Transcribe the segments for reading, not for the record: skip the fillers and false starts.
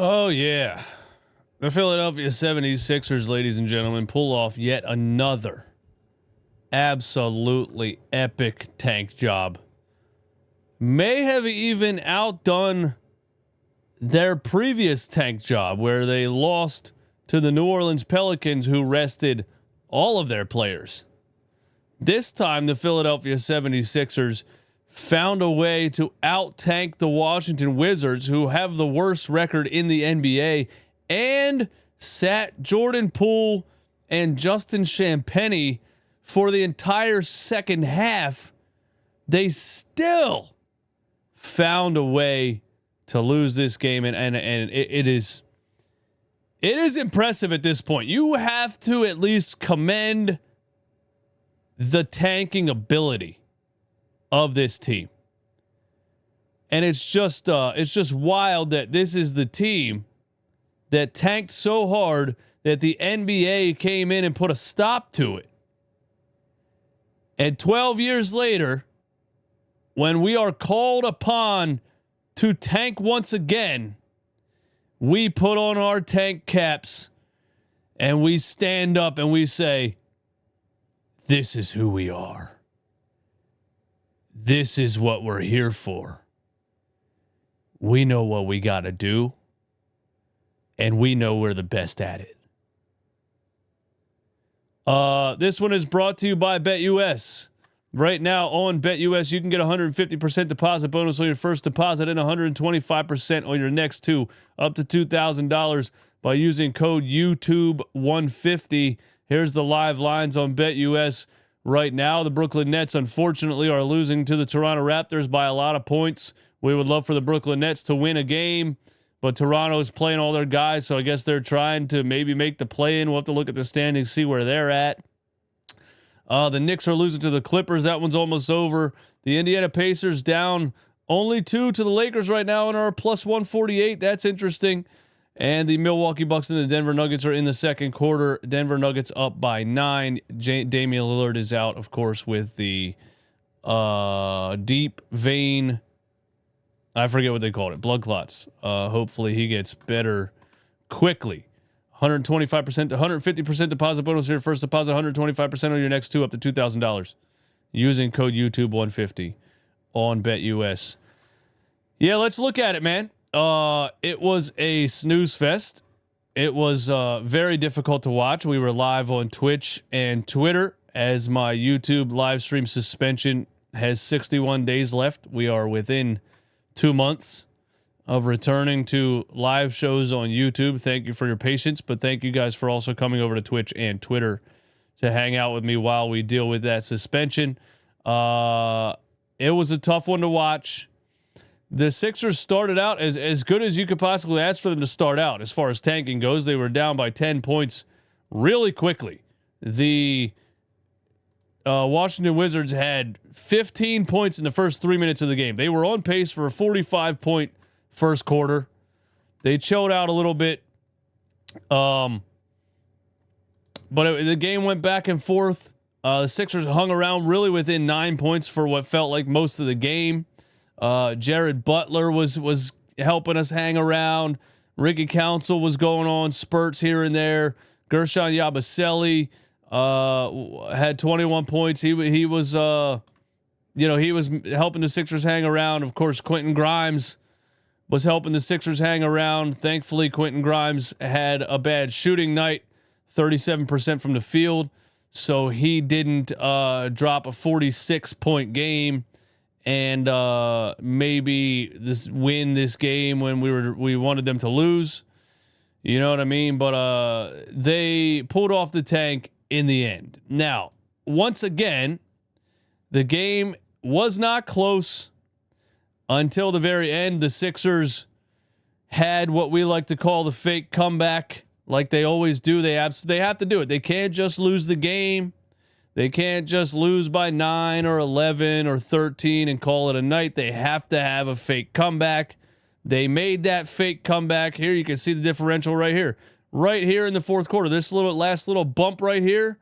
Oh, yeah. The Philadelphia 76ers, ladies and gentlemen, pull off yet another absolutely epic tank job. May have even outdone their previous tank job where they lost to the New Orleans Pelicans, who rested all of their players. This time, the Philadelphia 76ers found a way to out-tank the Washington Wizards, who have the worst record in the NBA, and sat Jordan Poole and Justin Champagnie for the entire second half. They still found a way to lose this game, and it is impressive at this point. You have to at least commend the tanking ability of this team. And it's just wild that this is the team that tanked so hard that the NBA came in and put a stop to it. And 12 years later, when we are called upon to tank once again, we put on our tank caps and we stand up and we say, this is who we are. This is what we're here for. We know what we got to do, and we know we're the best at it. This one is brought to you by BetUS. Right now on BetUS, you can get 150% deposit bonus on your first deposit and 125% on your next two, up to $2,000 by using code YouTube150. Here's the live lines on BetUS right now. The Brooklyn Nets, unfortunately, are losing to the Toronto Raptors by a lot of points. We would love for the Brooklyn Nets to win a game, but Toronto's playing all their guys, so I guess they're trying to maybe make the play-in. We'll have to look at the standings, see where they're at. The Knicks are losing to the Clippers. That one's almost over. The Indiana Pacers down only 2 to the Lakers right now and are plus 148. That's interesting. And the Milwaukee Bucks and the Denver Nuggets are in the second quarter. Denver Nuggets up by 9. Damian Lillard is out, of course, with the deep vein. I forget what they called it. Blood clots. Hopefully he gets better quickly. 125% to 150% deposit bonus for your first deposit. 125% on your next two, up to $2,000. Using code YouTube150 on BetUS. Yeah, let's look at it, man. It was a snooze fest. It was very difficult to watch. We were live on Twitch and Twitter, as my YouTube live stream suspension has 61 days left. We are within 2 months of returning to live shows on YouTube. Thank you for your patience, but thank you guys for also coming over to Twitch and Twitter to hang out with me while we deal with that suspension. It was a tough one to watch. The Sixers started out as good as you could possibly ask for them to start out. As far as tanking goes, they were down by 10 points really quickly. The Washington Wizards had 15 points in the first 3 minutes of the game. They were on pace for a 45-point first quarter. They chilled out a little bit. But the game went back and forth. The Sixers hung around really within 9 points for what felt like most of the game. Jared Butler was helping us hang around. Ricky Council was going on spurts here and there. Gershon Yabusele had 21 points. He was he was helping the Sixers hang around. Of course, Quentin Grimes was helping the Sixers hang around. Thankfully, Quentin Grimes had a bad shooting night, 37% from the field, so he didn't drop a 46-point game and maybe win this game when we wanted them to lose. You know what I mean? But they pulled off the tank in the end. Now, once again, the game was not close until the very end. The Sixers had what we like to call the fake comeback, like they always do. They have to do it. They can't just lose the game. They can't just lose by 9 or 11 or 13 and call it a night. They have to have a fake comeback. They made that fake comeback. Here you can see the differential right here. Right here in the fourth quarter. This last little bump right here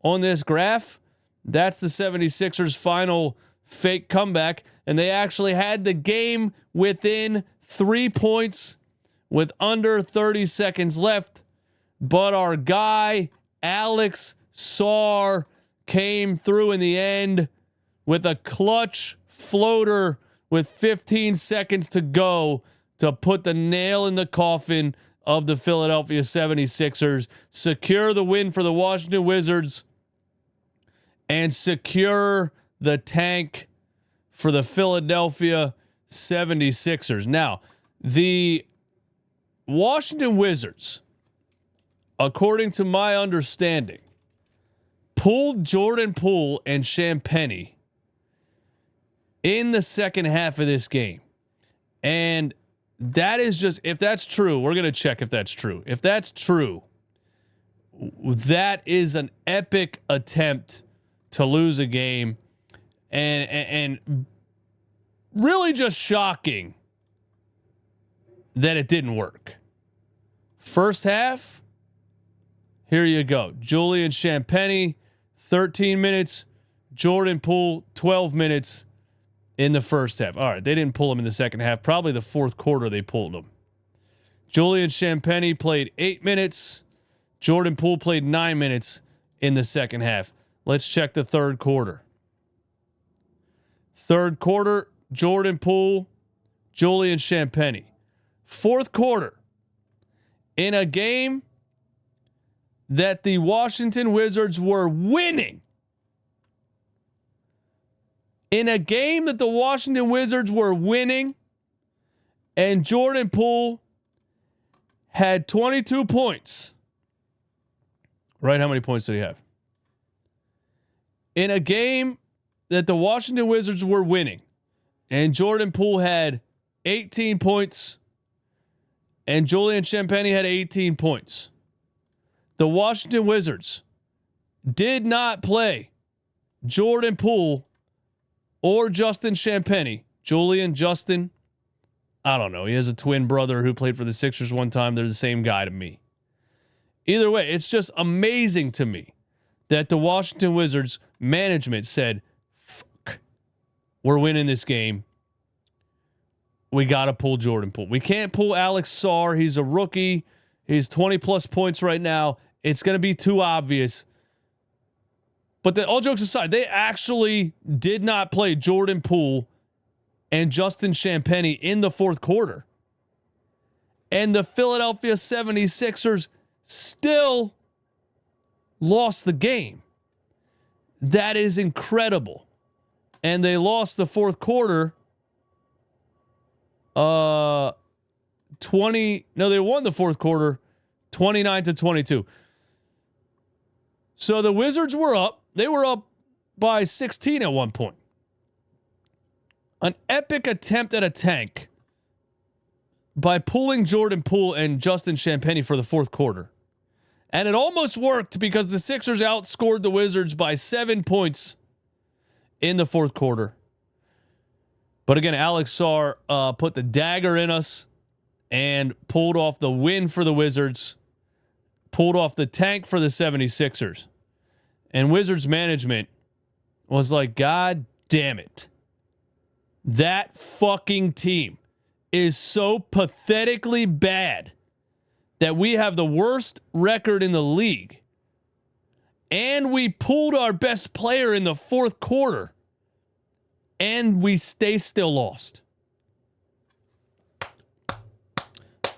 on this graph, that's the 76ers' final fake comeback. And they actually had the game within 3 points with under 30 seconds left. But our guy, Alex Sarr, came through in the end with a clutch floater with 15 seconds to go to put the nail in the coffin of the Philadelphia 76ers, secure the win for the Washington Wizards, and secure the tank for the Philadelphia 76ers. Now, the Washington Wizards, according to my understanding, pulled Jordan Poole and Champagnie in the second half of this game. And that is just, if that's true, we're going to check if that's true. If that's true, that is an epic attempt to lose a game, and really just shocking that it didn't work. First half, here you go. Julian Champagnie, 13 minutes. Jordan Poole, 12 minutes in the first half. All right, they didn't pull him in the second half. Probably the fourth quarter they pulled him. Julian Champagnie played 8 minutes. Jordan Poole played 9 minutes in the second half. Let's check the third quarter. Third quarter, Jordan Poole, Julian Champagnie. Fourth quarter, in a game that the Washington Wizards were winning. In a game that the Washington Wizards were winning, and Jordan Poole had 22 points. Right? How many points did he have? In a game that the Washington Wizards were winning, and Jordan Poole had 18 points, and Julian Champagnie had 18 points. The Washington Wizards did not play Jordan Poole or Justin Champagnie. Justin, I don't know. He has a twin brother who played for the Sixers one time. They're the same guy to me. Either way, it's just amazing to me that the Washington Wizards management said, fuck, we're winning this game. We got to pull Jordan Poole. We can't pull Alex Sarr. He's a rookie. He's 20 plus points right now. It's going to be too obvious. But all jokes aside, they actually did not play Jordan Poole and Justin Champagnie in the fourth quarter. And the Philadelphia 76ers still lost the game. That is incredible. And they lost the fourth quarter. They won the fourth quarter 29-22. So the Wizards were up. They were up by 16 at one point. An epic attempt at a tank by pulling Jordan Poole and Justin Champagnie for the fourth quarter. And it almost worked because the Sixers outscored the Wizards by 7 points in the fourth quarter. But again, Alex Sarr put the dagger in us and pulled off the win for the Wizards, pulled off the tank for the 76ers. And Wizards management was like, God damn it. That fucking team is so pathetically bad that we have the worst record in the league. And we pulled our best player in the fourth quarter. And they still lost.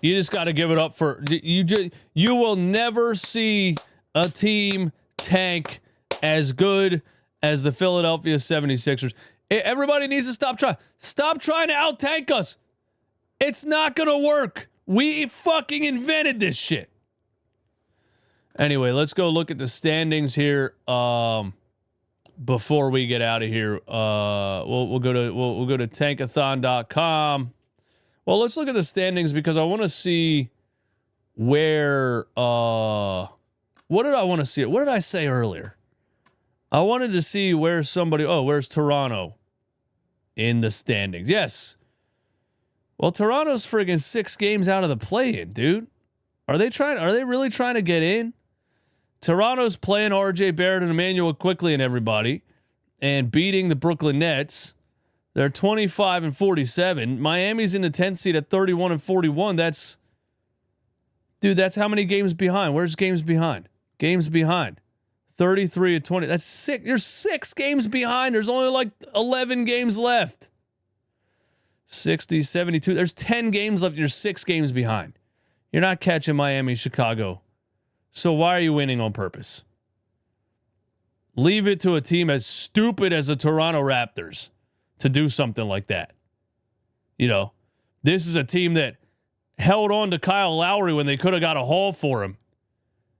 You just got to give it up for you will never see a team tank as good as the Philadelphia 76ers. Everybody needs to stop trying. Stop trying to out-tank us. It's not going to work. We fucking invented this shit. Anyway, let's go look at the standings here before we get out of here. We'll go to tankathon.com. Well, let's look at the standings because I want to see where what did I want to see? What did I say earlier? I wanted to see where where's Toronto in the standings? Yes. Well, Toronto's friggin' 6 games out of the play-in, dude. Are they really trying to get in? Toronto's playing RJ Barrett and Emmanuel Quickley and everybody and beating the Brooklyn Nets. They're 25-47. Miami's in the 10th seed at 31-41. That's Dude, that's how many games behind. Where's games behind? Games behind. 33 to 20. That's 6. You're 6 games behind. There's only like 11 games left. 60, 72. There's 10 games left. You're 6 games behind. You're not catching Miami, Chicago. So why are you winning on purpose? Leave it to a team as stupid as the Toronto Raptors to do something like that. You know, this is a team that held on to Kyle Lowry when they could have got a haul for him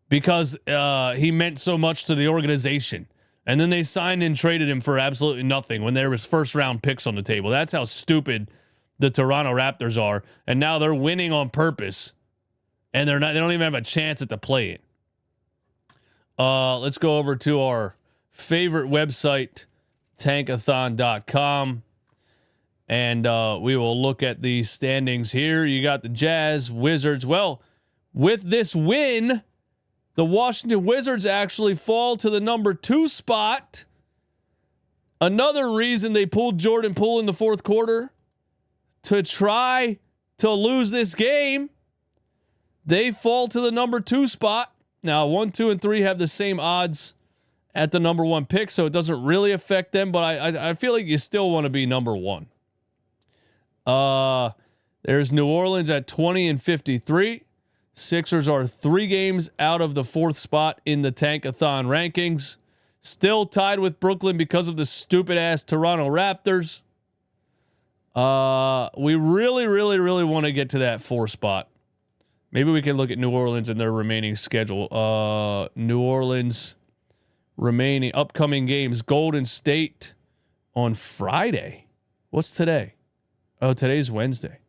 because he meant so much to the organization. And then they signed and traded him for absolutely nothing when there was first-round picks on the table. That's how stupid the Toronto Raptors are. And now they're winning on purpose. And they don't even have a chance at the play-in. Let's go over to our favorite website, Tankathon.com. And we will look at the standings here. You got the Jazz, Wizards. Well, with this win, the Washington Wizards actually fall to the number 2 spot. Another reason they pulled Jordan Poole in the fourth quarter to try to lose this game. They fall to the number 2 spot. Now, 1, 2, and 3 have the same odds at the number 1 pick, so it doesn't really affect them, but I feel like you still want to be number 1. There's New Orleans at 20 and 53. Sixers are 3 games out of the 4th spot in the Tankathon rankings. Still tied with Brooklyn because of the stupid-ass Toronto Raptors. We really, really, really want to get to that 4 spot. Maybe we can look at New Orleans and their remaining schedule. New Orleans remaining upcoming games. Golden State on Friday. What's today? Oh, today's Wednesday.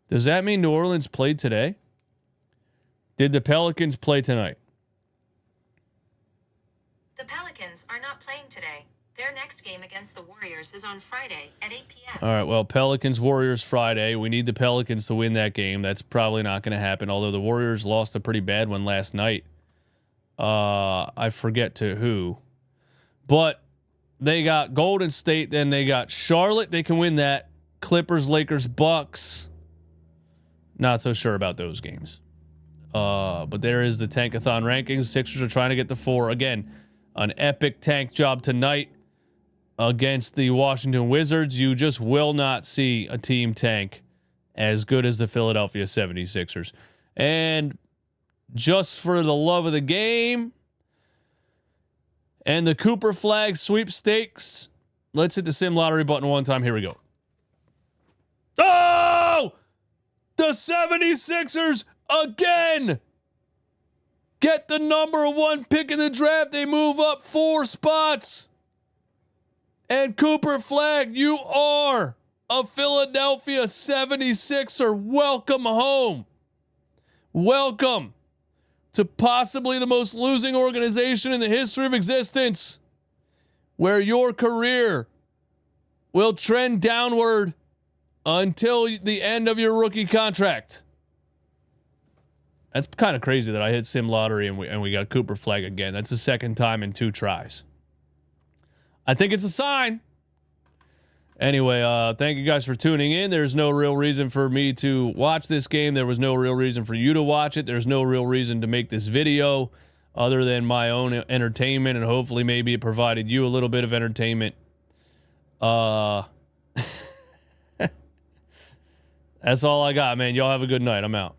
Does that mean New Orleans played today? Did the Pelicans play tonight? The Pelicans are not playing today. Their next game against the Warriors is on Friday at 8 p.m. All right, well, Pelicans-Warriors Friday. We need the Pelicans to win that game. That's probably not going to happen, although the Warriors lost a pretty bad one last night. I forget to who. But they got Golden State, then they got Charlotte. They can win that. Clippers, Lakers, Bucks. Not so sure about those games. But there is the Tankathon rankings. Sixers are trying to get to 4. Again, an epic tank job tonight against the Washington Wizards. You just will not see a team tank as good as the Philadelphia 76ers. And just for the love of the game and the Cooper Flag sweepstakes, let's hit the sim lottery button one time. Here we go. Oh! The 76ers again get the number 1 pick in the draft. They move up 4 spots. And Cooper Flag, you are a Philadelphia 76er. Welcome home. Welcome to possibly the most losing organization in the history of existence, where your career will trend downward until the end of your rookie contract. That's kind of crazy that I hit sim lottery and we got Cooper Flag again. That's the second time in 2 tries. I think it's a sign. Anyway, thank you guys for tuning in. There's no real reason for me to watch this game. There was no real reason for you to watch it. There's no real reason to make this video other than my own entertainment, and hopefully maybe it provided you a little bit of entertainment. That's all I got, man. Y'all have a good night. I'm out.